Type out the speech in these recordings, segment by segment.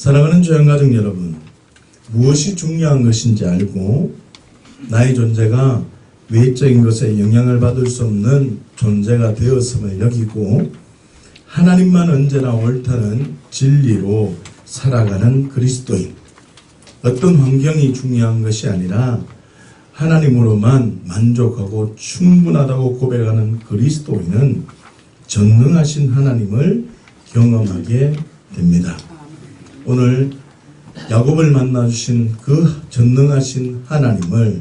사랑하는 조양가족 여러분, 무엇이 중요한 것인지 알고 나의 존재가 외적인 것에 영향을 받을 수 없는 존재가 되었음을 여기고 하나님만 언제나 옳다는 진리로 살아가는 그리스도인, 어떤 환경이 중요한 것이 아니라 하나님으로만 만족하고 충분하다고 고백하는 그리스도인은 전능하신 하나님을 경험하게 됩니다. 오늘 야곱을 만나주신 그 전능하신 하나님을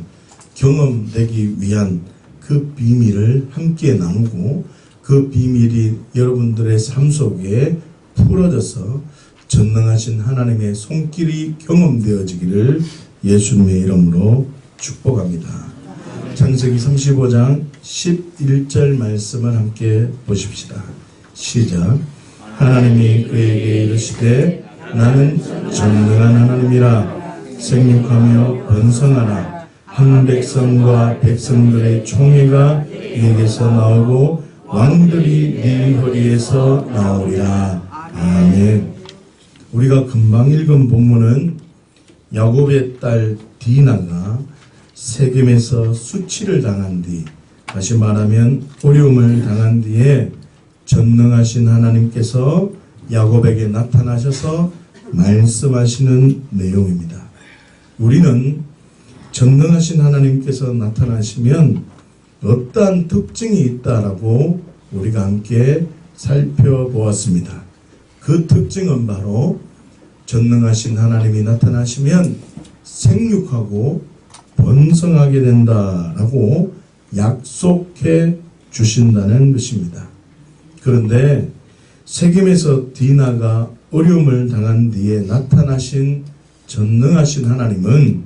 경험되기 위한 그 비밀을 함께 나누고 그 비밀이 여러분들의 삶 속에 풀어져서 전능하신 하나님의 손길이 경험되어지기를 예수님의 이름으로 축복합니다. 창세기 35장 11절 말씀을 함께 보십시다. 시작. 하나님이 그에게 이르시되 나는 전능한 하나님이라. 생육하며 번성하라. 한 백성과 백성들의 총회가 네게서 나오고 왕들이 네 허리에서 나오리라. 아멘. 우리가 금방 읽은 본문은 야곱의 딸 디나가 세겜에서 수치를 당한 뒤, 다시 말하면 어려움을 당한 뒤에 전능하신 하나님께서 야곱에게 나타나셔서 말씀하시는 내용입니다. 우리는 전능하신 하나님께서 나타나시면 어떠한 특징이 있다라고 우리가 함께 살펴보았습니다. 그 특징은 바로 전능하신 하나님이 나타나시면 생육하고 번성하게 된다라고 약속해 주신다는 것입니다. 그런데 세겜에서 디나가 어려움을 당한 뒤에 나타나신 전능하신 하나님은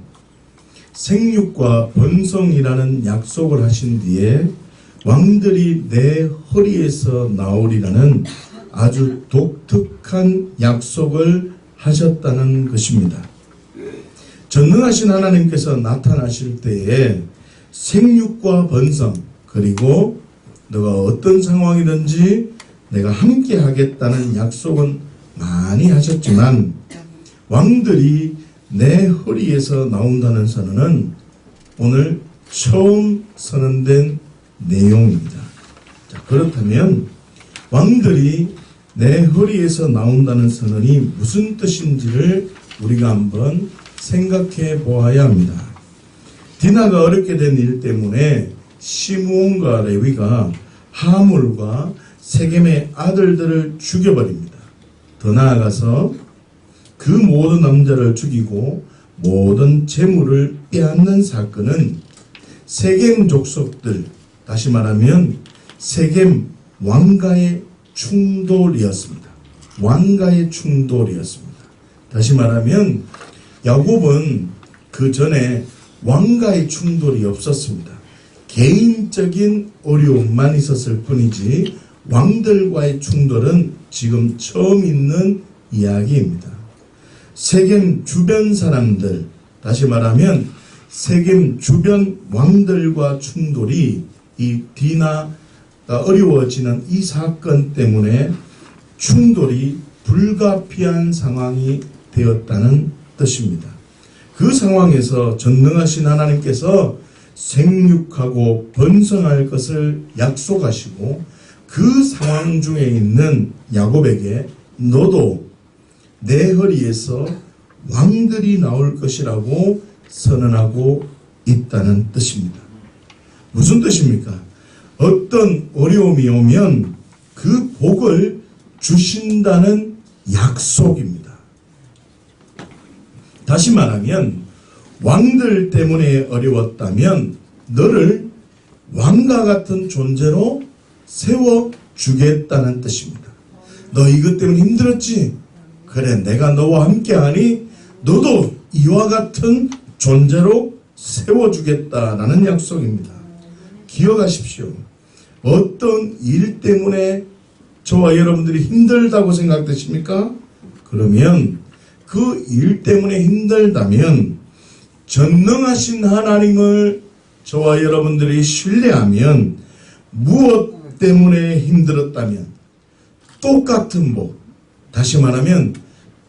생육과 번성이라는 약속을 하신 뒤에 왕들이 내 허리에서 나오리라는 아주 독특한 약속을 하셨다는 것입니다. 전능하신 하나님께서 나타나실 때에 생육과 번성, 그리고 너가 어떤 상황이든지 내가 함께 하겠다는 약속은 많이 하셨지만 왕들이 내 허리에서 나온다는 선언은 오늘 처음 선언된 내용입니다. 자, 그렇다면 왕들이 내 허리에서 나온다는 선언이 무슨 뜻인지를 우리가 한번 생각해 보아야 합니다. 디나가 어렵게 된 일 때문에 시므온과 레위가 하물과 세겜의 아들들을 죽여버립니다. 더 나아가서 그 모든 남자를 죽이고 모든 재물을 빼앗는 사건은 세겜 족속들, 다시 말하면 세겜 왕가의 충돌이었습니다. 왕가의 충돌이었습니다. 다시 말하면 야곱은 그 전에 왕가의 충돌이 없었습니다. 개인적인 어려움만 있었을 뿐이지 왕들과의 충돌은 지금 처음 있는 이야기입니다. 세겜 주변 사람들, 다시 말하면 세겜 주변 왕들과 충돌이 이 디나가 어려워지는 이 사건 때문에 충돌이 불가피한 상황이 되었다는 뜻입니다. 그 상황에서 전능하신 하나님께서 생육하고 번성할 것을 약속하시고 그 상황 중에 있는 야곱에게 너도 내 허리에서 왕들이 나올 것이라고 선언하고 있다는 뜻입니다. 무슨 뜻입니까? 어떤 어려움이 오면 그 복을 주신다는 약속입니다. 다시 말하면 왕들 때문에 어려웠다면 너를 왕과 같은 존재로 세워주겠다는 뜻입니다. 너 이것 때문에 힘들었지? 그래, 내가 너와 함께하니 너도 이와 같은 존재로 세워주겠다라는 약속입니다. 기억하십시오. 어떤 일 때문에 저와 여러분들이 힘들다고 생각되십니까? 그러면 그 일 때문에 힘들다면 전능하신 하나님을 저와 여러분들이 신뢰하면 무엇 때문에 힘들었다면 똑같은 복, 다시 말하면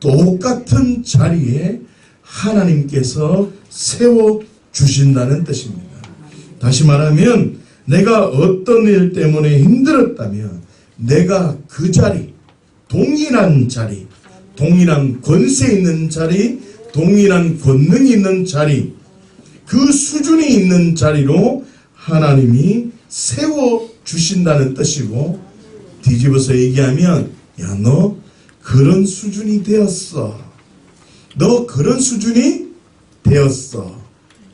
똑같은 자리에 하나님께서 세워주신다는 뜻입니다. 다시 말하면 내가 어떤 일 때문에 힘들었다면 내가 그 자리, 동일한 자리, 동일한 권세 있는 자리, 동일한 권능이 있는 자리, 그 수준이 있는 자리로 하나님이 세워주신다는 뜻이고, 뒤집어서 얘기하면 야, 너 그런 수준이 되었어. 너 그런 수준이 되었어.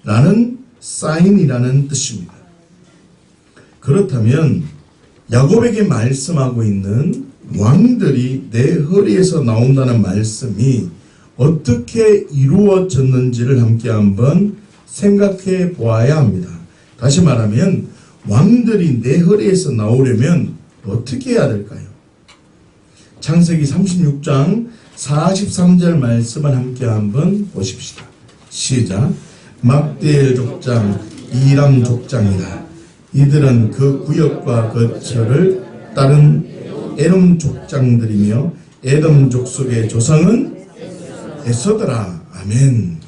라는 사인이라는 뜻입니다. 그렇다면 야곱에게 말씀하고 있는 왕들이 내 허리에서 나온다는 말씀이 어떻게 이루어졌는지를 함께 한번 생각해 보아야 합니다. 다시 말하면 왕들이 내 허리에서 나오려면 어떻게 해야 될까요? 창세기 36장 43절 말씀을 함께 한번 보십시다. 시작. 막디엘 족장, 이람 족장이다. 이들은 그 구역과 거처를 따른 에돔 족장들이며 에돔 족속의 조상은 에서더라. 아멘.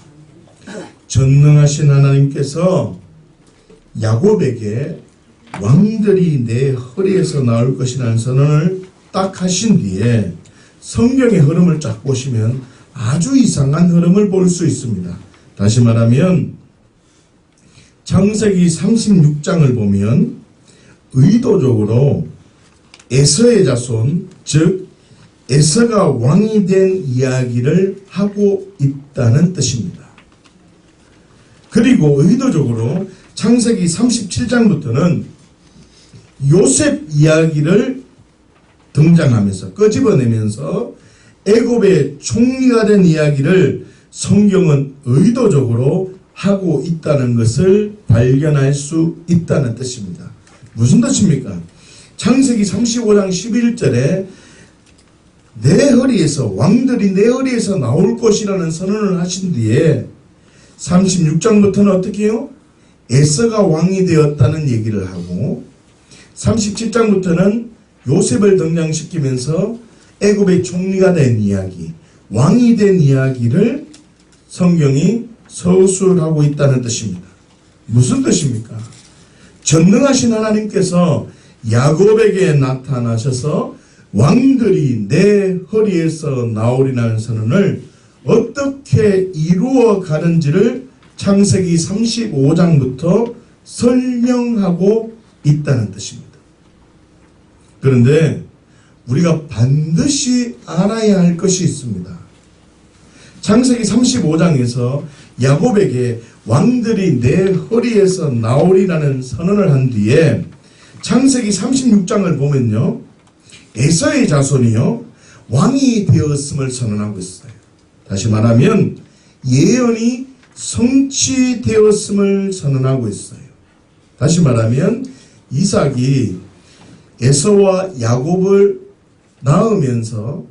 전능하신 하나님께서 야곱에게 왕들이 내 허리에서 나올 것이라는 선언을 딱 하신 뒤에 성경의 흐름을 쫙 보시면 아주 이상한 흐름을 볼 수 있습니다. 다시 말하면 창세기 36장을 보면 의도적으로 에서의 자손, 즉 에서가 왕이 된 이야기를 하고 있다는 뜻입니다. 그리고 의도적으로 창세기 37장부터는 요셉 이야기를 등장하면서 끄집어내면서 애굽의 총리가 된 이야기를 성경은 의도적으로 하고 있다는 것을 발견할 수 있다는 뜻입니다. 무슨 뜻입니까? 창세기 35장 11절에 내 허리에서, 왕들이 내 허리에서 나올 것이라는 선언을 하신 뒤에 36장부터는 어떻게 해요? 에서가 왕이 되었다는 얘기를 하고 37장부터는 요셉을 등장시키면서 애굽의 총리가 된 이야기, 왕이 된 이야기를 성경이 서술하고 있다는 뜻입니다. 무슨 뜻입니까? 전능하신 하나님께서 야곱에게 나타나셔서 왕들이 내 허리에서 나오리라는 선언을 어떻게 이루어 가는지를 창세기 35장부터 설명하고 있다는 뜻입니다. 그런데 우리가 반드시 알아야 할 것이 있습니다. 창세기 35장에서 야곱에게 왕들이 내 허리에서 나오리라는 선언을 한 뒤에 창세기 36장을 보면요, 에서의 자손이요 왕이 되었음을 선언하고 있어요. 다시 말하면 예언이 성취되었음을 선언하고 있어요. 다시 말하면 이삭이 에서와 야곱을 낳으면서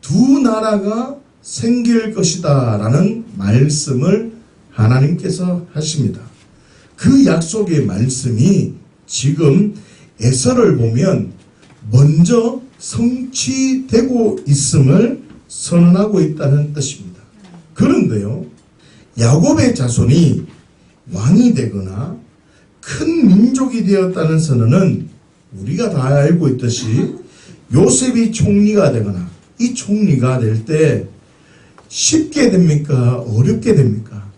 두 나라가 생길 것이다 라는 말씀을 하나님께서 하십니다. 그 약속의 말씀이 지금 에서를 보면 먼저 성취되고 있음을 선언하고 있다는 뜻입니다. 그런데요, 야곱의 자손이 왕이 되거나 큰 민족이 되었다는 선언은 우리가 다 알고 있듯이 요셉이 총리가 되거나 이 총리가 될 때 쉽게 됩니까? 어렵게 됩니까?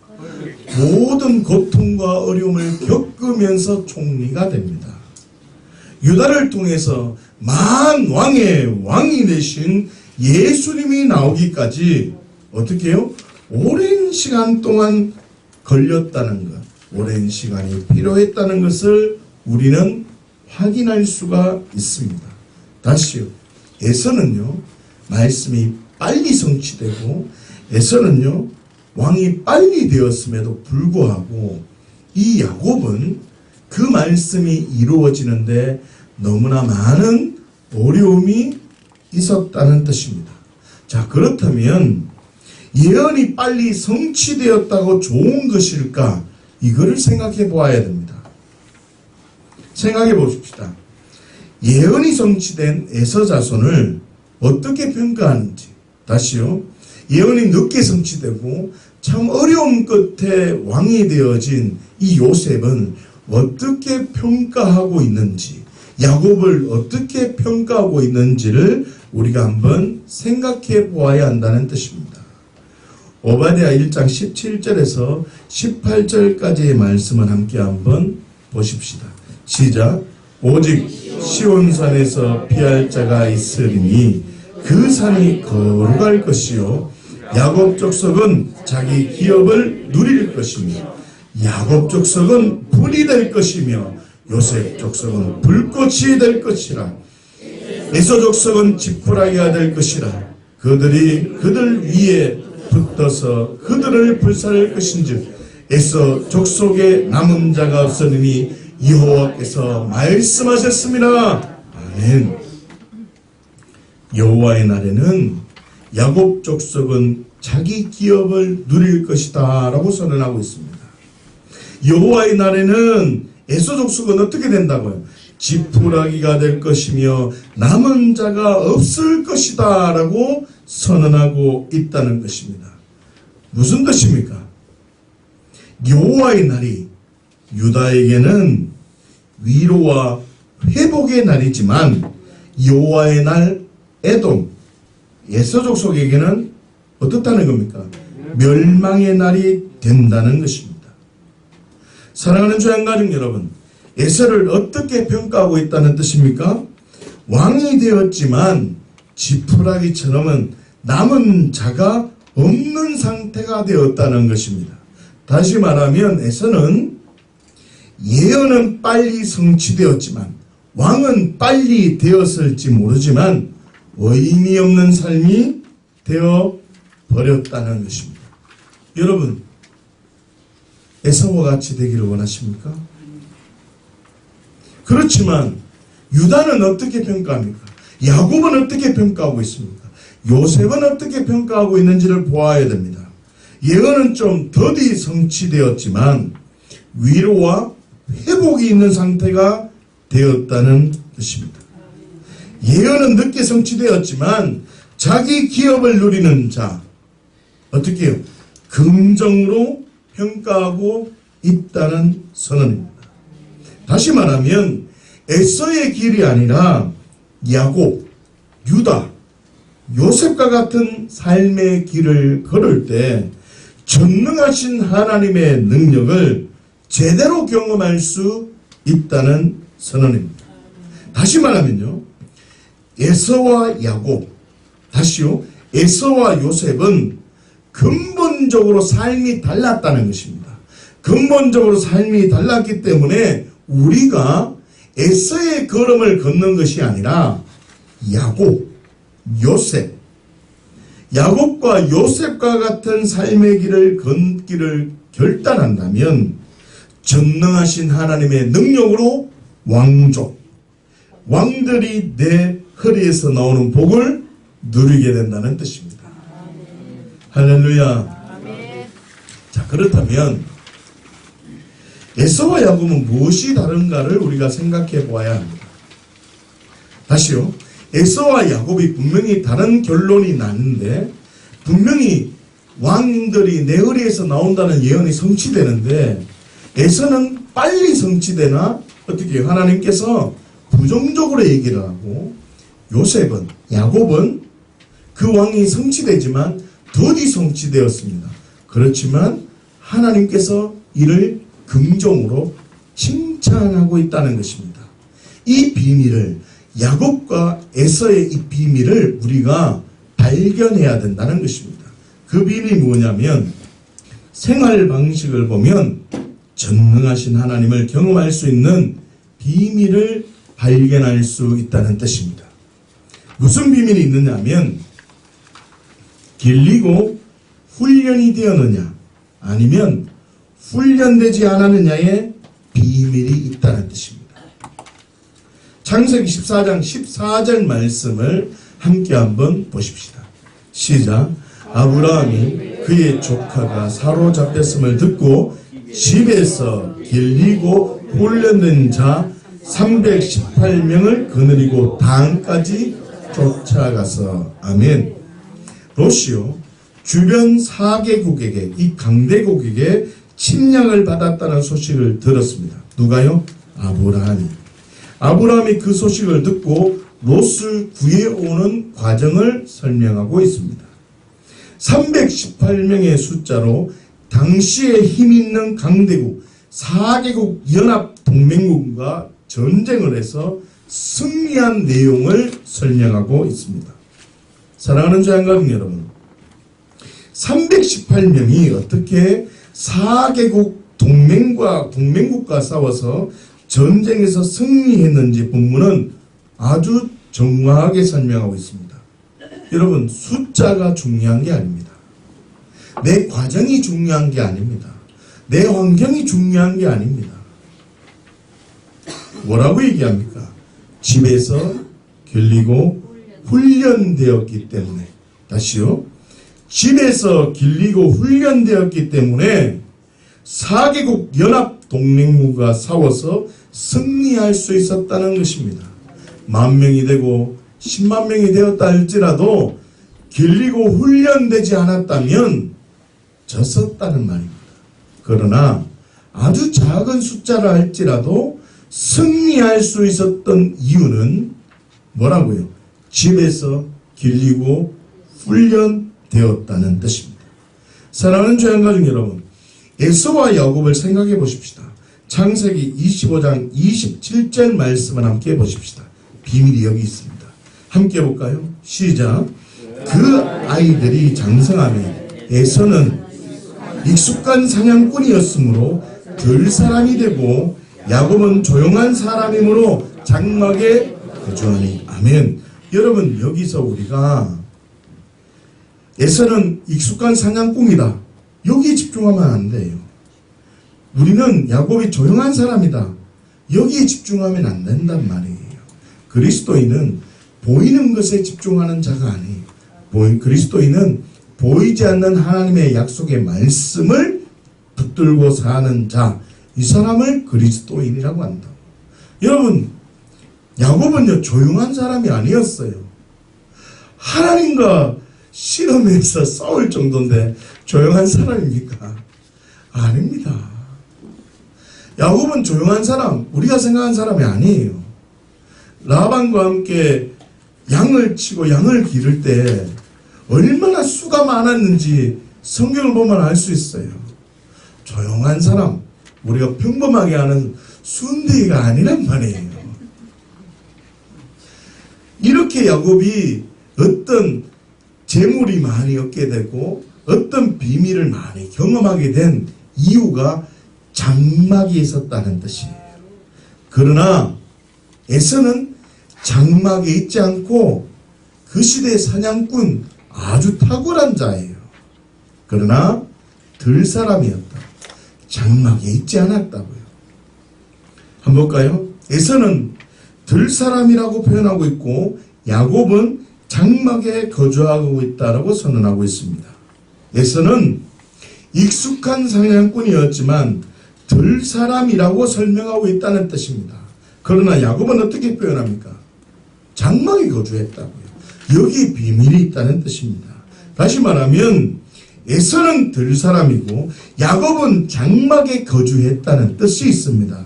모든 고통과 어려움을 겪으면서 총리가 됩니다. 유다를 통해서 만왕의 왕이 되신 예수님이 나오기까지 어떻게 해요? 오랜 시간 동안 걸렸다는 것, 오랜 시간이 필요했다는 것을 우리는 확인할 수가 있습니다. 다시요, 에서는요 말씀이 빨리 성취되고 에서는요 왕이 빨리 되었음에도 불구하고 이 야곱은 그 말씀이 이루어지는데 너무나 많은 어려움이 있었다는 뜻입니다. 자, 그렇다면 예언이 빨리 성취되었다고 좋은 것일까? 이거를 생각해 보아야 됩니다. 생각해 보십시다. 예언이 성취된 에서 자손을 어떻게 평가하는지. 다시요, 예언이 늦게 성취되고 참 어려움 끝에 왕이 되어진 이 요셉은 어떻게 평가하고 있는지, 야곱을 어떻게 평가하고 있는지를 우리가 한번 생각해 보아야 한다는 뜻입니다. 오바댜 1장 17절에서 18절까지의 말씀을 함께 한번 보십시다. 시작. 오직 시온산에서 피할 자가 있으리니 그 산이 거룩할 것이요 야곱 족속은 자기 기업을 누릴 것이며 야곱 족속은 불이 될 것이며 요셉 족속은 불꽃이 될 것이라. 에서 족속은 지푸라기가 될 것이라. 그들이 그들 위에 붙어서 그들을 불살할 것인즉 에서 족속에 남은 자가 없으니 여호와께서 말씀하셨습니다. 아멘. 여호와의 날에는 야곱 족속은 자기 기업을 누릴 것이다 라고 선언하고 있습니다. 여호와의 날에는 에서 족속은 어떻게 된다고요? 지푸라기가 될 것이며 남은 자가 없을 것이다 라고 선언하고 있다는 것입니다. 무슨 뜻입니까? 여호와의 날이 유다에게는 위로와 회복의 날이지만 여호와의 날 에돔, 에서 족속에게는 어떻다는 겁니까? 멸망의 날이 된다는 것입니다. 사랑하는 조양가족 여러분, 에서를 어떻게 평가하고 있다는 뜻입니까? 왕이 되었지만 지푸라기처럼은 남은 자가 없는 상태가 되었다는 것입니다. 다시 말하면 에서는 예언은 빨리 성취되었지만 왕은 빨리 되었을지 모르지만 의미 없는 삶이 되어 버렸다는 것입니다. 여러분, 에서와 같이 되기를 원하십니까? 그렇지만 유다는 어떻게 평가합니까? 야곱은 어떻게 평가하고 있습니까? 요셉은 어떻게 평가하고 있는지를 보아야 됩니다. 예언은 좀 더디 성취되었지만 위로와 회복이 있는 상태가 되었다는 뜻입니다. 예언은 늦게 성취되었지만 자기 기업을 누리는 자 어떻게 해요? 긍정으로 평가하고 있다는 선언입니다. 다시 말하면 에서의 길이 아니라 야곱, 유다, 요셉과 같은 삶의 길을 걸을 때 전능하신 하나님의 능력을 제대로 경험할 수 있다는 선언입니다. 다시 말하면요, 에서와 야곱, 다시요, 에서와 요셉은 근본적으로 삶이 달랐다는 것입니다. 근본적으로 삶이 달랐기 때문에 우리가 에서의 걸음을 걷는 것이 아니라 야곱, 요셉, 야곱과 요셉과 같은 삶의 길을 걷기를 결단한다면 전능하신 하나님의 능력으로 왕족, 왕들이 내 허리에서 나오는 복을 누리게 된다는 뜻입니다. 할렐루야. 자, 그렇다면 에서와 야곱은 무엇이 다른가를 우리가 생각해 보아야 합니다. 다시요. 에서와 야곱이 분명히 다른 결론이 나는데 분명히 왕들이 내 허리에서 나온다는 예언이 성취되는데 에서는 빨리 성취되나 어떻게 하나님께서 부정적으로 얘기를 하고 요셉은 야곱은 그 왕이 성취되지만 더디 성취되었습니다. 그렇지만 하나님께서 이를 긍정으로 칭찬하고 있다는 것입니다. 이 비밀을 야곱과 에서의 이 비밀을 우리가 발견해야 된다는 것입니다. 그 비밀이 뭐냐면 생활 방식을 보면 전능하신 하나님을 경험할 수 있는 비밀을 발견할 수 있다는 뜻입니다. 무슨 비밀이 있느냐면 길리고 훈련이 되었느냐 아니면 훈련되지 않았느냐의 비밀이 있다는 뜻입니다. 창세기 14장 14절 말씀을 함께 한번 보십시다. 시작. 아브라함이 그의 조카가 사로잡혔음을 듣고 집에서 길리고 훈련된 자 318명을 거느리고 단까지 쫓아가서 아멘. 롯이요 주변 4개국에게, 이 강대국에게 침략을 받았다는 소식을 들었습니다. 누가요? 아브라함이. 아브라함이 그 소식을 듣고 롯을 구해오는 과정을 설명하고 있습니다. 318명의 숫자로 당시에 힘있는 강대국 4개국 연합동맹국과 전쟁을 해서 승리한 내용을 설명하고 있습니다. 사랑하는 자연가족 여러분, 318명이 어떻게 4개국 동맹국과 싸워서 전쟁에서 승리했는지 본문은 아주 정확하게 설명하고 있습니다. 여러분, 숫자가 중요한 게 아닙니다. 내 과정이 중요한 게 아닙니다. 내 환경이 중요한 게 아닙니다. 뭐라고 얘기합니까? 집에서 길리고 훈련되었기 때문에. 다시요. 집에서 길리고 훈련되었기 때문에 4개국 연합동맹국과 싸워서 승리할 수 있었다는 것입니다. 10,000명이 되고 10만 명이 되었다 할지라도 길리고 훈련되지 않았다면 졌었다는 말입니다. 그러나 아주 작은 숫자라 할지라도 승리할 수 있었던 이유는 뭐라고요? 집에서 길리고 훈련되었다는 뜻입니다. 사랑하는 자연가족 여러분, 에서와 야곱을 생각해 보십시다. 창세기 25장 27절 말씀을 함께 보십시다. 비밀이 여기 있습니다. 함께 볼까요? 시작. 그 아이들이 장성하며 에서는 익숙한 사냥꾼이었으므로 들 사람이 되고 야곱은 조용한 사람이므로 장막에 거주하니. 아멘. 여러분, 여기서 우리가 에서는 익숙한 사냥꾼이다, 여기에 집중하면 안 돼요. 우리는 야곱이 조용한 사람이다, 여기에 집중하면 안 된단 말이에요. 그리스도인은 보이는 것에 집중하는 자가 아니에요. 그리스도인은 보이지 않는 하나님의 약속의 말씀을 붙들고 사는 자, 이 사람을 그리스도인이라고 한다. 여러분, 야곱은요 조용한 사람이 아니었어요. 하나님과 실험해서 싸울 정도인데 조용한 사람입니까? 아닙니다. 야곱은 조용한 사람, 우리가 생각한 사람이 아니에요. 라반과 함께 양을 치고 양을 기를 때 얼마나 수가 많았는지 성경을 보면 알 수 있어요. 조용한 사람, 우리가 평범하게 하는 순대가 아니란 말이에요. 이렇게 야곱이 어떤 재물이 많이 얻게 되고 어떤 비밀을 많이 경험하게 된 이유가 장막이 있었다는 뜻이에요. 그러나 에서는 장막에 있지 않고 그 시대의 사냥꾼, 아주 탁월한 자예요. 그러나 들 사람이었다. 장막에 있지 않았다고요. 한번 볼까요? 에서는 들 사람이라고 표현하고 있고 야곱은 장막에 거주하고 있다라고 선언하고 있습니다. 에서는 익숙한 사냥꾼이었지만 들 사람이라고 설명하고 있다는 뜻입니다. 그러나 야곱은 어떻게 표현합니까? 장막에 거주했다고요. 여기 비밀이 있다는 뜻입니다. 다시 말하면 에서는 들 사람이고 야곱은 장막에 거주했다는 뜻이 있습니다.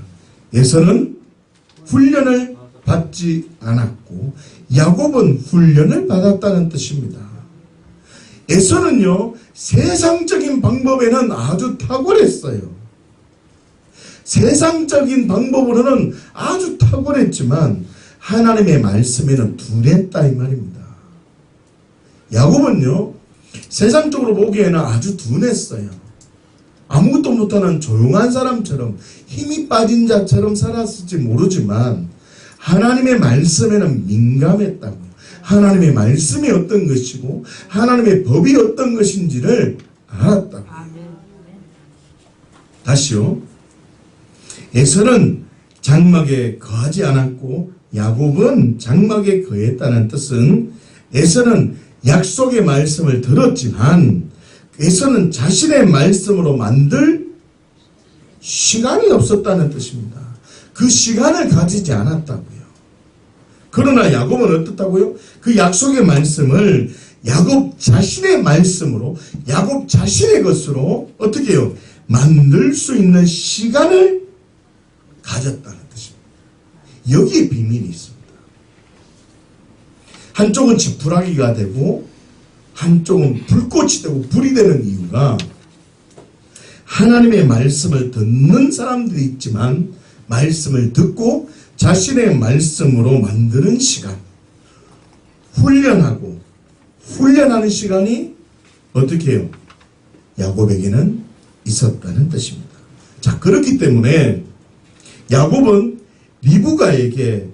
에서는 훈련을 받지 않았고 야곱은 훈련을 받았다는 뜻입니다. 에서는요 세상적인 방법에는 아주 탁월했어요. 세상적인 방법으로는 아주 탁월했지만 하나님의 말씀에는 둔했다 이 말입니다. 야곱은요 세상적으로 보기에는 아주 둔했어요. 아무것도 못하는 조용한 사람처럼 힘이 빠진 자처럼 살았을지 모르지만 하나님의 말씀에는 민감했다고요. 하나님의 말씀이 어떤 것이고 하나님의 법이 어떤 것인지를 알았다고요. 다시요. 에서는 장막에 거하지 않았고 야곱은 장막에 거했다는 뜻은 에서는 약속의 말씀을 들었지만 에서는 자신의 말씀으로 만들 시간이 없었다는 뜻입니다. 그 시간을 가지지 않았다고요. 그러나 야곱은 어떻다고요? 그 약속의 말씀을 야곱 자신의 말씀으로, 야곱 자신의 것으로 어떻게 해요? 만들 수 있는 시간을 가졌다는 뜻입니다. 여기에 비밀이 있습니다. 한쪽은 지푸라기가 되고 한쪽은 불꽃이 되고 불이 되는 이유가 하나님의 말씀을 듣는 사람들이 있지만 말씀을 듣고 자신의 말씀으로 만드는 시간, 훈련하는 시간이 어떻게 해요? 야곱에게는 있었다는 뜻입니다. 자, 그렇기 때문에 야곱은 리브가에게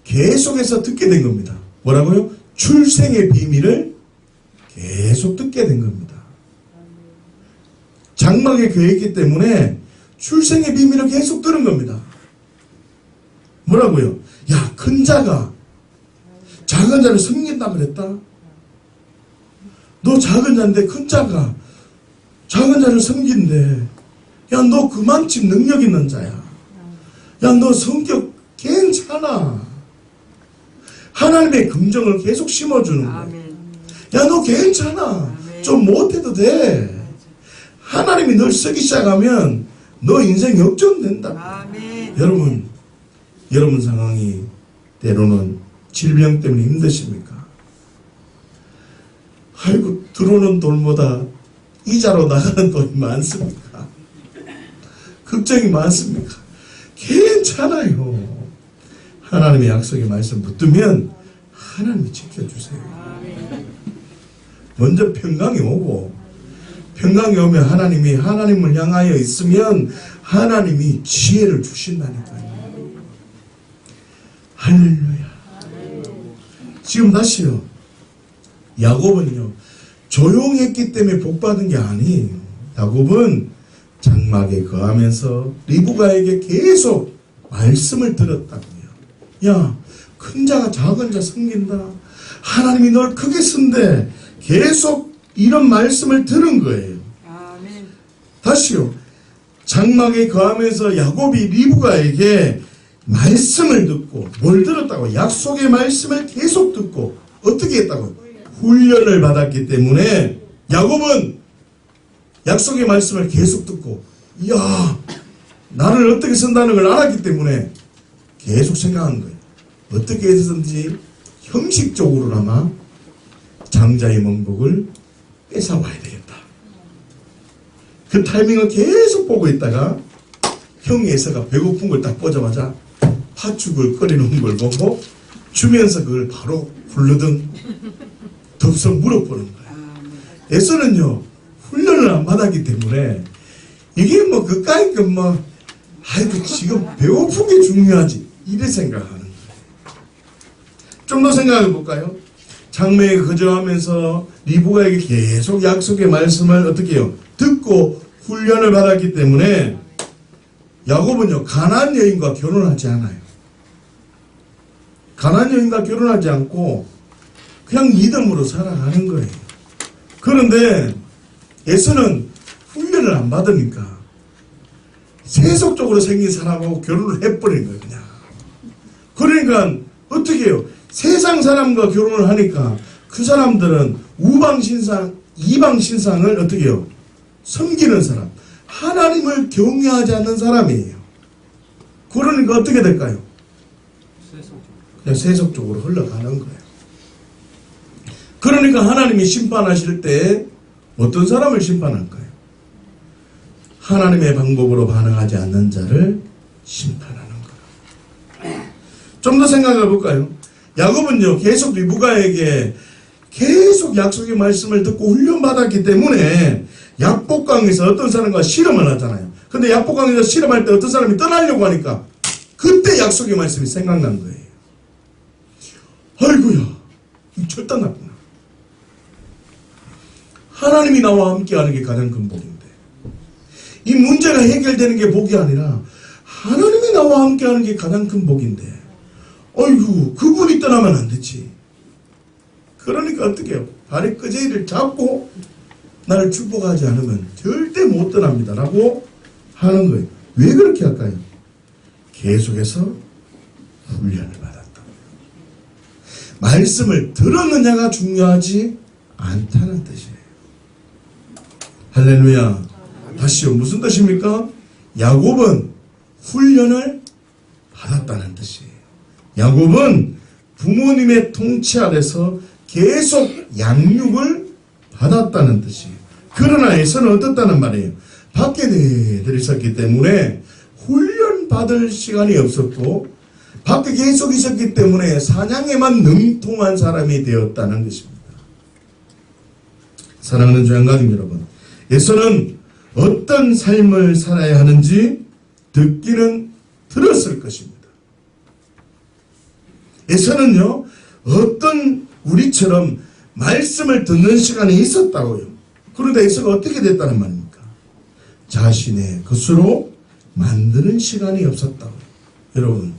계속해서 듣게 된 겁니다. 뭐라고요? 출생의 비밀을 계속 듣게 된 겁니다. 장막에 그였기 때문에 출생의 비밀을 계속 들은 겁니다. 뭐라고요? 야, 큰 자가 작은 자를 섬긴다 그랬다? 너 작은 자인데 큰 자가 작은 자를 섬긴대. 야, 너 그만큼 능력 있는 자야. 야, 너 성격 괜찮아. 하나님의 긍정을 계속 심어주는 거야. 야, 너 괜찮아. 좀 못해도 돼. 하나님이 널 쓰기 시작하면 너 인생 역전된다. 여러분 상황이 때로는 질병 때문에 힘드십니까? 아이고, 들어오는 돈보다 이자로 나가는 돈이 많습니까? 걱정이 많습니까? 괜찮아요. 하나님의 약속의 말씀 붙들면 하나님이 지켜주세요. 먼저 평강이 오고, 평강이 오면 하나님을 향하여 있으면 하나님이 지혜를 주신다니까요. 할렐루야. 지금 다시요. 야곱은요, 조용했기 때문에 복받은 게 아니에요. 야곱은 장막에 거하면서 리브가에게 계속 말씀을 들었다고요. 야, 큰 자가 작은 자 섬긴다. 하나님이 널 크게 쓴대. 계속 이런 말씀을 들은 거예요. 아멘. 다시요. 장막에 거하면서 야곱이 리브가에게 말씀을 듣고, 뭘 들었다고? 약속의 말씀을 계속 듣고 어떻게 했다고? 훈련을 받았기 때문에 야곱은 약속의 말씀을 계속 듣고, 야, 나를 어떻게 쓴다는 걸 알았기 때문에 계속 생각한 거예요. 어떻게 해서든지 형식적으로나마 장자의 명복을 뺏어와야 되겠다. 그 타이밍을 계속 보고 있다가 형 에서가 배고픈 걸 딱 보자마자 팥죽을 끓여놓은 걸 보고 주면서 그걸 바로 훌르등 덥석 물어보는 거예요. 에서는요, 훈련을 안 받았기 때문에 이게 뭐 그까이 아이고 지금 배고픈 게 중요하지 이래 생각하는 거예요. 좀 더 생각해 볼까요? 장막에 거주하면서 리브가에게 계속 약속의 말씀을 어떻게 해요? 듣고 훈련을 받았기 때문에 야곱은요, 가나안 여인과 결혼하지 않아요. 가나안 여인과 결혼하지 않고 그냥 믿음으로 살아가는 거예요. 그런데 에서는 훈련을 안 받으니까 세속적으로 생긴 사람하고 결혼을 해버린 거예요, 그냥. 그러니까 어떻게 해요? 세상 사람과 결혼을 하니까 그 사람들은 이방신상을 어떻게 해요? 섬기는 사람. 하나님을 경외하지 않는 사람이에요. 그러니까 어떻게 될까요? 그냥 세속적으로 흘러가는 거예요. 그러니까 하나님이 심판하실 때 어떤 사람을 심판할까요? 하나님의 방법으로 반응하지 않는 자를 심판하는 거예요. 좀 더 생각해 볼까요? 야곱은요, 계속 리브가에게 계속 약속의 말씀을 듣고 훈련받았기 때문에 약복강에서 어떤 사람과 실험을 하잖아요. 근데 약복강에서 실험할 때 어떤 사람이 떠나려고 하니까 그때 약속의 말씀이 생각난 거예요. 아이고야, 절단났구나. 하나님이 나와 함께하는 게 가장 큰 복인데, 이 문제가 해결되는 게 복이 아니라 하나님이 나와 함께하는 게 가장 큰 복인데, 아이고 그분이 떠나면 안 되지. 그러니까 어떻게 해요? 발의 끄재이를 잡고 나를 축복하지 않으면 절대 못 떠납니다 라고 하는 거예요. 왜 그렇게 할까요? 계속해서 훈련을 받았다. 말씀을 들었느냐가 중요하지 않다는 뜻이에요. 할렐루야. 다시요. 무슨 뜻입니까? 야곱은 훈련을 받았다는 뜻이에요. 야곱은 부모님의 통치 아래서 계속 양육을 받았다는 뜻이에요. 그러나 에서는 어떻다는 말이에요? 밖에 애들이 있었기 때문에 훈련 받을 시간이 없었고 밖에 계속 있었기 때문에 사냥에만 능통한 사람이 되었다는 것입니다. 사랑하는 조양가족 여러분, 에서는 어떤 삶을 살아야 하는지 듣기는 들었을 것입니다. 에서는요, 어떤 우리처럼 말씀을 듣는 시간이 있었다고요. 그런데 에서가 어떻게 됐다는 말입니까? 자신의 것으로 만드는 시간이 없었다고요. 여러분,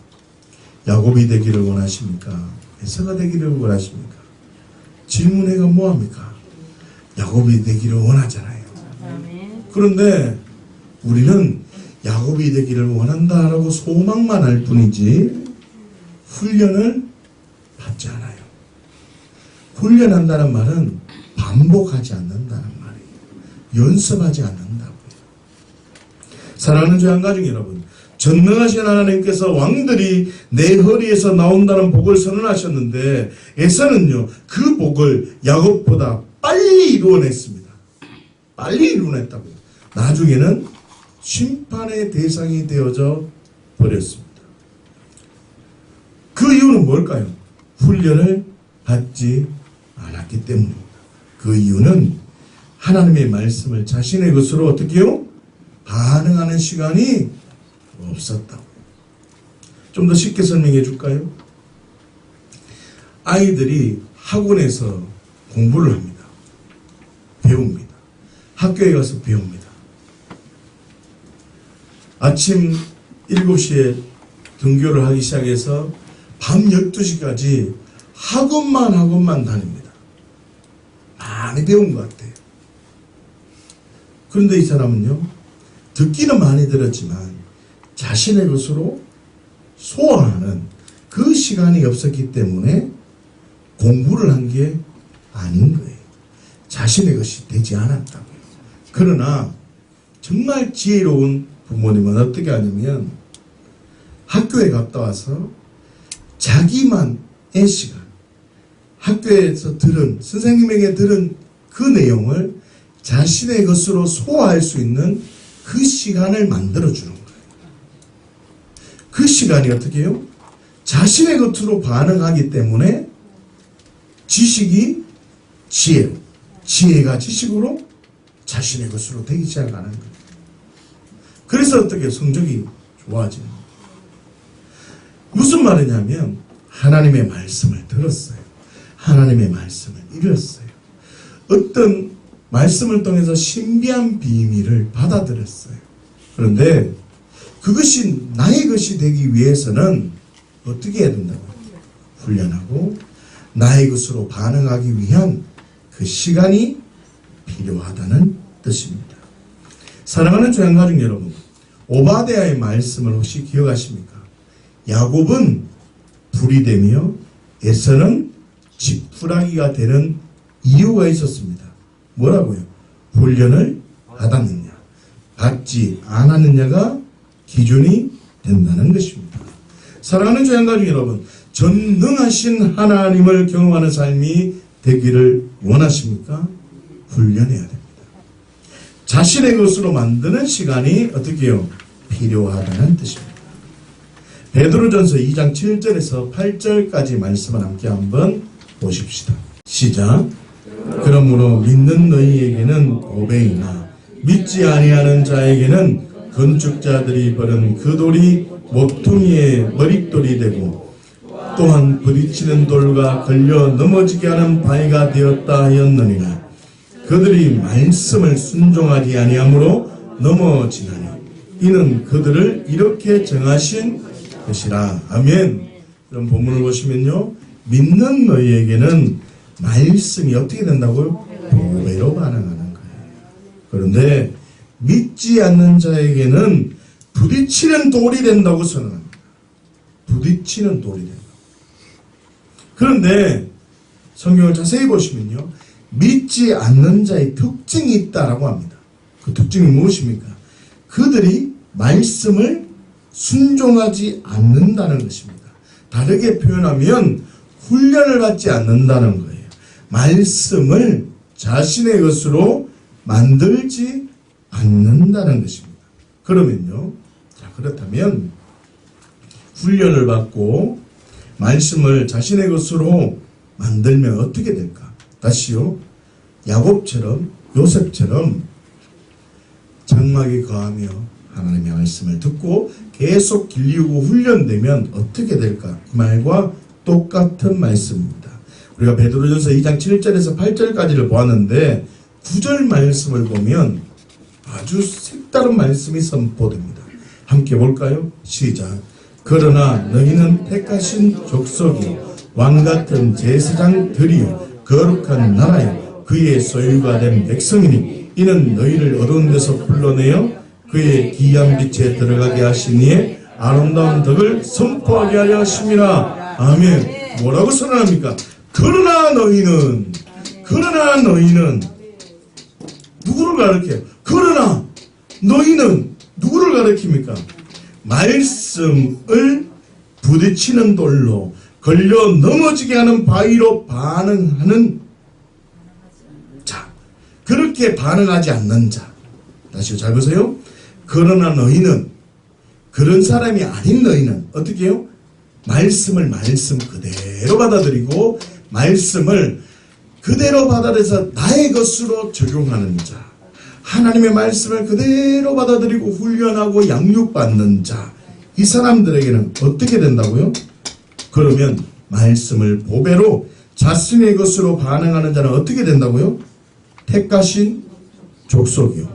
야곱이 되기를 원하십니까? 에서가 되기를 원하십니까? 질문해가 뭐합니까? 야곱이 되기를 원하잖아요. 그런데 우리는 야곱이 되기를 원한다라고 소망만 할 뿐이지 훈련을 받지 않아요. 훈련한다는 말은 반복하지 않는다는 말이에요. 연습하지 않는다고요. 사랑하는 조양가족 여러분, 전능하신 하나님께서 왕들이 내 허리에서 나온다는 복을 선언하셨는데 에서는요, 그 복을 야곱보다 빨리 이루어냈습니다. 빨리 이루어냈다고요. 나중에는 심판의 대상이 되어져 버렸습니다. 그 이유는 뭘까요? 훈련을 받지 않았기 때문입니다. 그 이유는 하나님의 말씀을 자신의 것으로 어떻게 해요? 반응하는 시간이 없었다고. 좀 더 쉽게 설명해 줄까요? 아이들이 학원에서 공부를 합니다. 배웁니다. 학교에 가서 배웁니다. 아침 7시에 등교를 하기 시작해서 밤 12시까지 학원만 다닙니다. 많이 배운 것 같아요. 그런데 이 사람은요, 듣기는 많이 들었지만 자신의 것으로 소화하는 그 시간이 없었기 때문에 공부를 한 게 아닌 거예요. 자신의 것이 되지 않았다고요. 그러나 정말 지혜로운 부모님은 어떻게 하냐면 학교에 갔다 와서 자기만의 시간, 학교에서 들은, 선생님에게 들은 그 내용을 자신의 것으로 소화할 수 있는 그 시간을 만들어주는 거예요. 그 시간이 어떻게 해요? 자신의 것으로 반응하기 때문에 지식이 지혜로, 지혜가 지식으로 자신의 것으로 되기 시작하는 거예요. 그래서 어떻게 성적이 좋아지는 거예요. 무슨 말이냐면 하나님의 말씀을 들었어요. 하나님의 말씀을 읽었어요. 어떤 말씀을 통해서 신비한 비밀을 받아들였어요. 그런데 그것이 나의 것이 되기 위해서는 어떻게 해야 된다고? 훈련하고 나의 것으로 반응하기 위한 그 시간이 필요하다는 뜻입니다. 사랑하는 조양가족 여러분, 오바댜의 말씀을 혹시 기억하십니까? 야곱은 불이 되며 에서는 지푸라기가 되는 이유가 있었습니다. 뭐라고요? 훈련을 받았느냐, 받지 않았느냐가 기준이 된다는 것입니다. 사랑하는 조양가족 여러분, 전능하신 하나님을 경험하는 삶이 되기를 원하십니까? 훈련해야 됩니다. 자신의 것으로 만드는 시간이 어떻게 해요? 필요하다는 뜻입니다. 베드로전서 2장 7절에서 8절까지 말씀을 함께 한번 보십시다. 시작. 그러므로 믿는 너희에게는 오병이나 믿지 아니하는 자에게는 건축자들이 버린 그 돌이 모퉁이의 머릿돌이 되고 또한 부딪히는 돌과 걸려 넘어지게 하는 바위가 되었다 하였느니라. 그들이 말씀을 순종하지 아니하므로 넘어지나니 이는 그들을 이렇게 정하신 것이라. 아멘. 그럼 본문을 보시면요, 믿는 너희에게는 말씀이 어떻게 된다고요? 보배로 반응하는 거예요. 그런데 믿지 않는 자에게는 부딪히는 돌이 된다고 선언합니다. 부딪히는 돌이 된다. 그런데 성경을 자세히 보시면요, 믿지 않는 자의 특징이 있다라고 합니다. 그 특징이 무엇입니까? 그들이 말씀을 순종하지 않는다는 것입니다. 다르게 표현하면 훈련을 받지 않는다는 거예요. 말씀을 자신의 것으로 만들지 않는다는 것입니다. 그러면요. 자, 그렇다면 훈련을 받고 말씀을 자신의 것으로 만들면 어떻게 될까? 다시요. 야곱처럼 요셉처럼 장막에 거하며 하나님의 말씀을 듣고 계속 길리우고 훈련되면 어떻게 될까? 그 말과 똑같은 말씀입니다. 우리가 베드로전서 2장 7절에서 8절까지를 보았는데 9절 말씀을 보면 아주 색다른 말씀이 선포됩니다. 함께 볼까요? 시작. 그러나 너희는 택하신 족속이 왕같은 제사장들이요 거룩한 나라요 그의 소유가 된 백성이니 이는 너희를 어두운 데서 불러내어 그의 기이한 빛에 들어가게 하시니에 아름다운 덕을 선포하게 하려 하심이라. 아멘. 뭐라고 선언합니까? 그러나 너희는 누구를 가르쳐요? 그러나 너희는 누구를 가르칩니까? 말씀을 부딪히는 돌로 걸려 넘어지게 하는 바위로 반응하는 자, 그렇게 반응하지 않는 자. 다시 잘 보세요. 그러나 너희는, 그런 사람이 아닌 너희는 어떻게 해요? 말씀을 말씀 그대로 받아들이고 말씀을 그대로 받아들여서 나의 것으로 적용하는 자, 하나님의 말씀을 그대로 받아들이고 훈련하고 양육받는 자, 이 사람들에게는 어떻게 된다고요? 그러면 말씀을 보배로 자신의 것으로 반응하는 자는 어떻게 된다고요? 택하신 족속이요.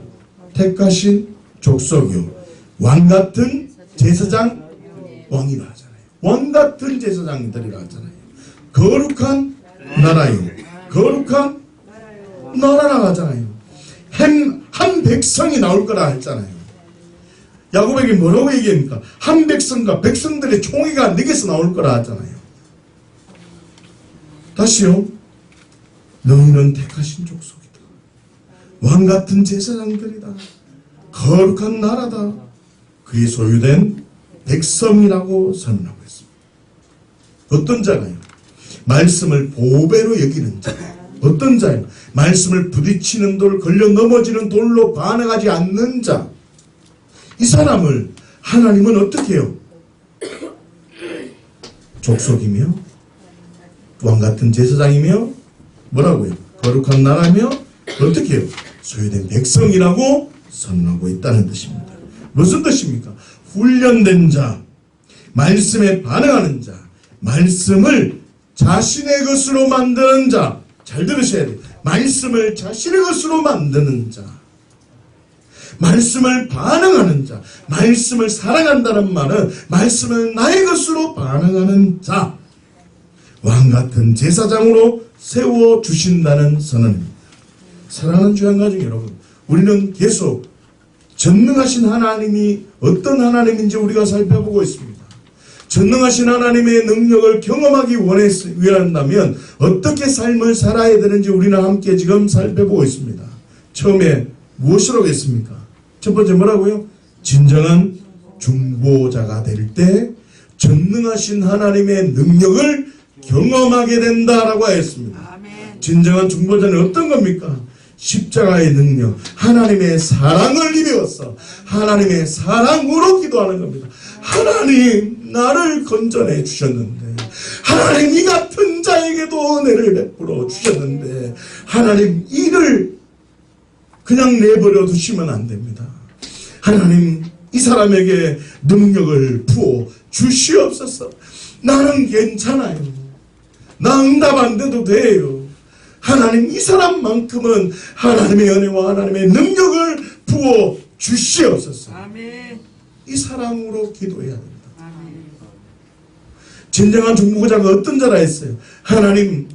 택하신 족속이요. 왕같은 제사장, 왕이라 하잖아요. 왕같은 제사장들이라 하잖아요. 거룩한 나라요. 거룩한 나라라 하잖아요. 한 백성이 나올 거라 했잖아요. 야곱에게 뭐라고 얘기합니까? 한 백성과 백성들의 총회가 내게서 나올 거라 하잖아요. 다시요. 너희는 택하신 족속이다. 왕같은 제사장들이다. 거룩한 나라다. 그의 소유된 백성이라고 선언하고 있습니다. 어떤 자가요? 말씀을 보배로 여기는 자. 어떤 자요? 말씀을 부딪히는 돌, 걸려 넘어지는 돌로 반응하지 않는 자. 이 사람을 하나님은 어떻게 해요? 족속이며 왕같은 제사장이며 뭐라고요? 거룩한 나라며 어떻게 해요? 소유된 백성이라고 선언하고 있다는 뜻입니다. 무슨 뜻입니까? 훈련된 자, 말씀에 반응하는 자, 말씀을 자신의 것으로 만드는 자. 잘 들으셔야 돼요. 말씀을 자신의 것으로 만드는 자, 말씀을 반응하는 자, 말씀을 사랑한다는 말은 말씀을 나의 것으로 반응하는 자, 왕같은 제사장으로 세워주신다는 선언입니다. 사랑하는 주양 가족 여러분, 우리는 계속 전능하신 하나님이 어떤 하나님인지 우리가 살펴보고 있습니다. 전능하신 하나님의 능력을 경험하기 원한다면 어떻게 삶을 살아야 되는지 우리는 함께 지금 살펴보고 있습니다. 처음에 무엇으로 하겠습니까? 첫 번째 뭐라고요? 진정한 중보자가 될 때 전능하신 하나님의 능력을 경험하게 된다라고 하였습니다. 진정한 중보자는 어떤 겁니까? 십자가의 능력, 하나님의 사랑을 입어서 하나님의 사랑으로 기도하는 겁니다. 하나님, 나를 건져내 주셨는데, 하나님 이 같은 자에게도 은혜를 베풀어 주셨는데, 하나님 이를 그냥 내버려 두시면 안 됩니다. 하나님 이 사람에게 능력을 부어 주시옵소서. 나는 괜찮아요. 나 응답 안 돼도 돼요. 하나님 이 사람만큼은 하나님의 은혜와 하나님의 능력을 부어 주시옵소서. 아멘. 이 사랑으로 기도해야 됩니다. 아멘. 진정한 중보자가 어떤 자라 했어요? 하나님,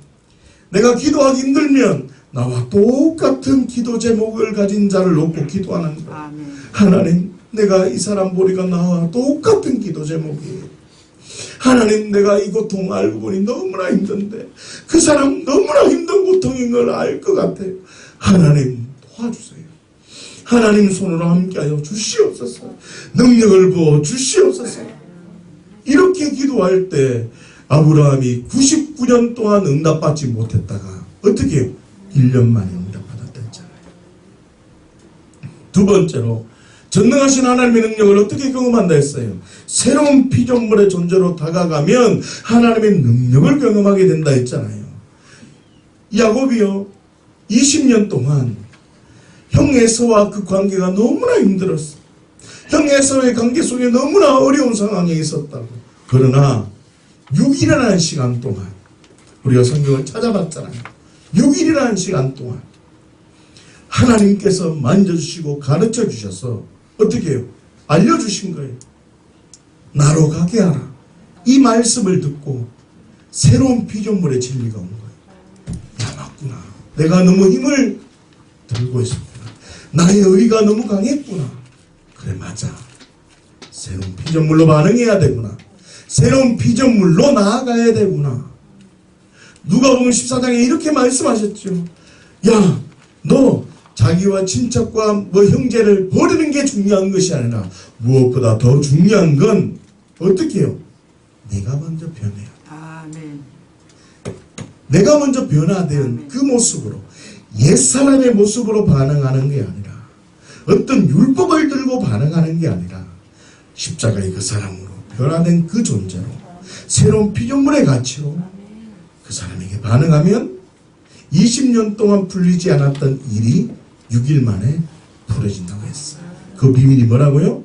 내가 기도하기 힘들면 나와 똑같은 기도 제목을 가진 자를 놓고 기도하는 거예요. 하나님, 내가 이 사람 보니까 나와 똑같은 기도 제목이에요. 하나님, 내가 이 고통 알고 보니 너무나 힘든데 그 사람 너무나 힘든 고통인 걸 알 것 같아요. 하나님 도와주세요. 하나님 손으로 함께하여 주시옵소서. 능력을 부어 주시옵소서. 이렇게 기도할 때 아브라함이 99년 동안 응답받지 못했다가 어떻게 해요? 1년 만에 응답받았댔잖아요. 두 번째로 전능하신 하나님의 능력을 어떻게 경험한다 했어요? 새로운 피조물의 존재로 다가가면 하나님의 능력을 경험하게 된다 했잖아요. 야곱이요, 20년 동안 형 에서와 그 관계가 너무나 힘들었어. 형 에서의 관계 속에 너무나 어려운 상황에 있었다고. 그러나 6일이라는 시간 동안, 우리가 성경을 찾아봤잖아요. 6일이라는 시간 동안 하나님께서 만져주시고 가르쳐 주셔서 어떻게 해요? 알려주신 거예요. 나로 가게 하라. 이 말씀을 듣고 새로운 피조물의 진리가 온 거예요. 야, 맞구나. 내가 너무 힘을 들고 있었구나. 나의 의가 너무 강했구나. 그래, 맞아. 새로운 피조물로 반응해야 되구나. 새로운 피조물로 나아가야 되구나. 누가복음 14장에 이렇게 말씀하셨죠. 야, 너 자기와 친척과 뭐 형제를 버리는 게 중요한 것이 아니라 무엇보다 더 중요한 건 어떻게 해요? 내가 먼저 변해야 돼. 아멘. 내가 먼저 변화된 그 모습으로, 옛사람의 모습으로 반응하는 게 아니라, 어떤 율법을 들고 반응하는 게 아니라 십자가의 그 사랑으로 변화된 그 존재로, 새로운 피조물의 가치로 그 사람에게 반응하면 20년 동안 풀리지 않았던 일이 6일 만에 풀어진다고 했어요. 그 비밀이 뭐라고요?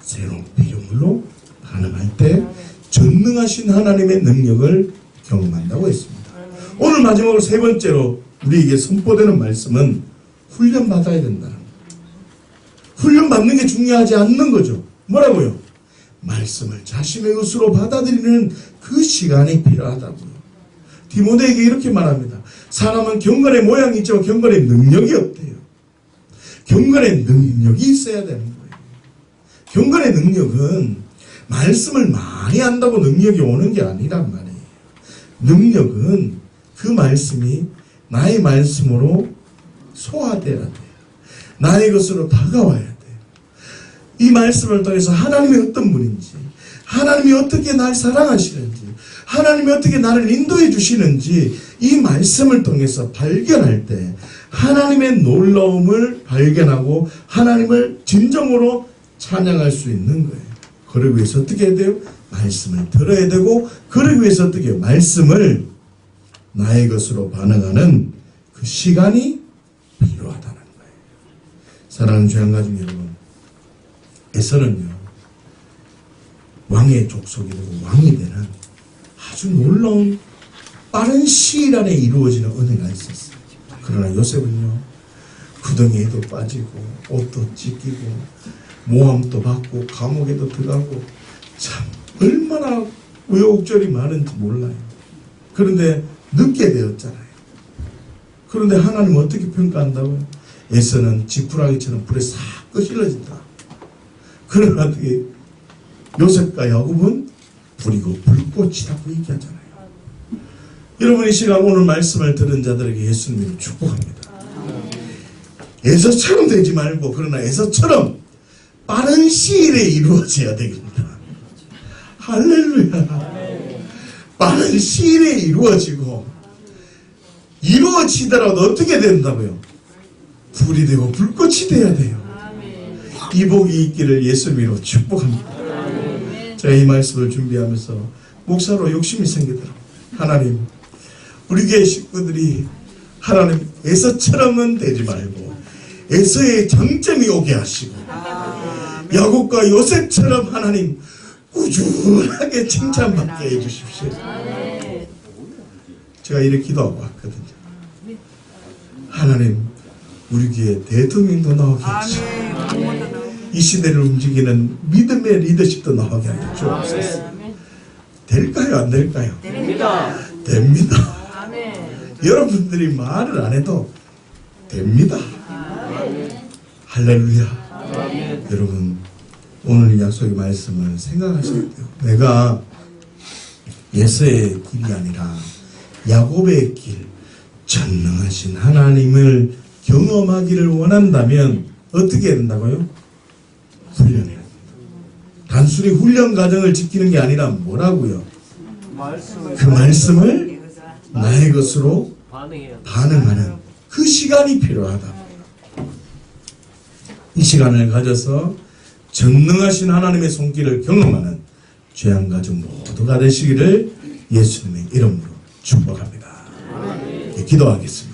새로운 피조물로 반응할 때 전능하신 하나님의 능력을 경험한다고 했습니다. 오늘 마지막으로 세 번째로 우리에게 선포되는 말씀은 훈련받아야 된다는 거예요. 훈련받는 게 중요하지 않는 거죠. 뭐라고요? 말씀을 자신의 것으로 받아들이는 그 시간이 필요하다고요. 디모데에게 이렇게 말합니다. 사람은 경건의 모양이 있지만 경건의 능력이 없대요. 경건의 능력이 있어야 되는 거예요. 경건의 능력은 말씀을 많이 한다고 능력이 오는 게 아니란 말이에요. 능력은 그 말씀이 나의 말씀으로 소화돼야 돼요. 나의 것으로 다가와야 돼요. 이 말씀을 통해서 하나님이 어떤 분인지, 하나님이 어떻게 날 사랑하시는지, 하나님이 어떻게 나를 인도해 주시는지 이 말씀을 통해서 발견할 때 하나님의 놀라움을 발견하고 하나님을 진정으로 찬양할 수 있는 거예요. 그러기 위해서 어떻게 해야 돼요? 말씀을 들어야 되고, 그러기 위해서 어떻게 해요? 말씀을 나의 것으로 반응하는 그 시간이 필요하다는 거예요. 사랑하는 주양가족 여러분, 에서는요, 왕의 족속이 되고 왕이 되는 아주 놀라운 빠른 시일 안에 이루어지는 은혜가 있었어요. 그러나 요셉은요, 구덩이에도 빠지고 옷도 찢기고 모함도 받고 감옥에도 들어가고 참 얼마나 우여곡절이 많은지 몰라요. 그런데 늦게 되었잖아요. 그런데 하나님 어떻게 평가한다고요? 에서는 지푸라기처럼 불에 싹 끄실러진다. 그러나 어떻게 요셉과 야곱은 불이고 불꽃이라고 얘기하잖아요. 여러분, 이 시간 오늘 말씀을 들은 자들에게 예수님을 축복합니다. 에서처럼 되지 말고, 그러나 에서처럼 빠른 시일에 이루어져야 되겠다. 할렐루야. 빠른 시일에 이루어지고, 이루어지더라도 어떻게 된다고요? 불이 되고 불꽃이 돼야 돼요. 이 복이 있기를 예수님으로 축복합니다. 제가 이 말씀을 준비하면서 목사로 욕심이 생기더라고요. 하나님, 우리 교회 식구들이 하나님 에서처럼은 되지 말고 에서의 장점이 오게 하시고, 야곱과 요셉처럼 하나님 꾸준하게 칭찬받게 해주십시오. 제가 이렇게 기도하고 왔거든요. 하나님, 우리 교회 대통령도 나오게 하시고 이 시대를 움직이는 믿음의 리더십도 나오게 하여 주옵소서. 될까요? 안 될까요? 됩니다. 됩니다. 여러분들이 말을 안 해도 됩니다. 할렐루야. 여러분, 오늘 약속의 말씀을 생각하셔야 돼요. 내가 예서의 길이 아니라 야곱의 길, 전능하신 하나님을 경험하기를 원한다면 어떻게 해야 된다고요? 훈련해야 된다. 단순히 훈련 과정을 지키는 게 아니라 뭐라고요? 그 말씀을 나의 것으로 반응하는 그 시간이 필요하다. 이 시간을 가져서 전능하신 하나님의 손길을 경험하는 죄안 가족 모두가 되시기를 예수님의 이름으로 축복합니다. 기도하겠습니다.